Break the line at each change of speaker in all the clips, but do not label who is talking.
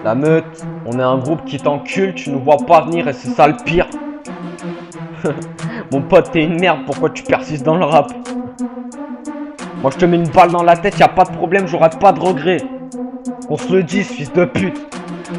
La meute, on est un groupe qui t'encule, tu nous vois pas venir et c'est ça le pire. Mon pote, t'es une merde, pourquoi tu persistes dans le rap? Moi je te mets une balle dans la tête, y a pas de problème, j'aurai pas de regret. On se le dise, fils de pute.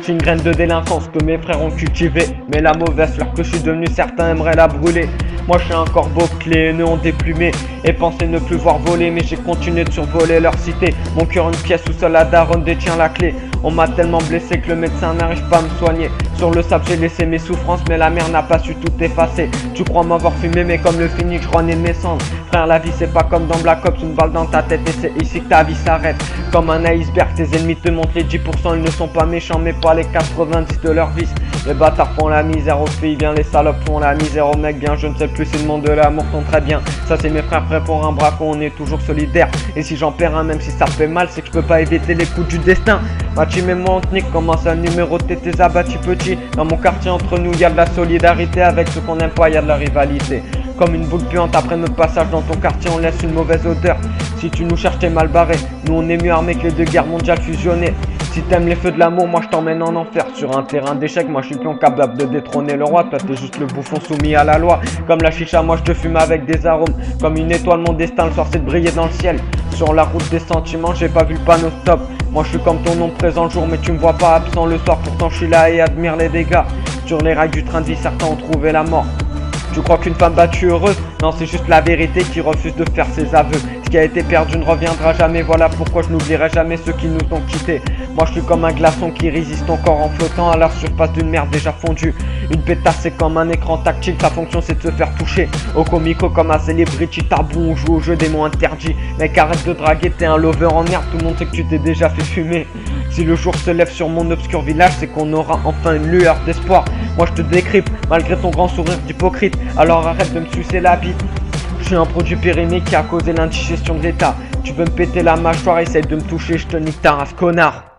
J'ai une graine de délinquance que mes frères ont cultivée, mais la mauvaise fleur que je suis devenu, certains aimeraient la brûler. Moi je suis un corbeau clé, néon déplumé, et pensais ne plus voir voler, mais j'ai continué de survoler leur cité. Mon cœur une pièce où seule la daronne détient la clé. On m'a tellement blessé que le médecin n'arrive pas à me soigner. Sur le sable j'ai laissé mes souffrances, mais la mer n'a pas su tout effacer. Tu crois m'avoir fumé, mais comme le phénix je renais de mes cendres. Frère, la vie c'est pas comme dans Black Ops, une balle dans ta tête et c'est ici que ta vie s'arrête. Comme un iceberg, tes ennemis te montrent les 10%, ils ne sont pas méchants mais pas les 90 de leur vice. Les bâtards font la misère aux filles, bien les salopes font la misère aux mecs, bien je ne sais plus si le monde de l'amour tombe très bien. Ça c'est mes frères prêts pour un braquon, on est toujours solidaires. Et si j'en perds un, même si ça fait mal, c'est que je peux pas éviter les coups du destin. Ma team et moi on te nique, commence à numéroter tes abattus petits. Dans mon quartier entre nous y a de la solidarité, avec ceux qu'on n'aime pas y a de la rivalité. Comme une boule puante après notre passage dans ton quartier, on laisse une mauvaise odeur. Si tu nous cherches, t'es mal barré. Nous on est mieux armés que les deux guerres mondiales fusionnées. Si t'aimes les feux de l'amour, moi je t'emmène en enfer. Sur un terrain d'échecs, moi je suis pion capable de détrôner le roi. Toi t'es juste le bouffon soumis à la loi. Comme la chicha, moi je te fume avec des arômes. Comme une étoile, mon destin le soir c'est de briller dans le ciel. Sur la route des sentiments, j'ai pas vu le panneau stop. Moi je suis comme ton nom présent le jour, mais tu me vois pas absent le soir. Pourtant je suis là et admire les dégâts. Sur les rails du train de vie, certains ont trouvé la mort. Tu crois qu'une femme battue heureuse? Non, c'est juste la vérité qui refuse de faire ses aveux. Ce qui a été perdu ne reviendra jamais, voilà pourquoi je n'oublierai jamais ceux qui nous ont quittés. Moi je suis comme un glaçon qui résiste encore en flottant à la surface d'une mer déjà fondue. Une pétasse c'est comme un écran tactile, sa fonction c'est de se faire toucher. Au comico comme un celebrity tabou, on joue au jeu des mots interdits. Mec arrête de draguer, t'es un lover en herbe, tout le monde sait que tu t'es déjà fait fumer. Si le jour se lève sur mon obscur village, c'est qu'on aura enfin une lueur d'espoir. Moi je te décrypte, malgré ton grand sourire d'hypocrite. Alors arrête de me sucer la bite. Je suis un produit périmé qui a causé l'indigestion de l'état. Tu veux me péter la mâchoire, essaye de me toucher, je te nique ta race, connard.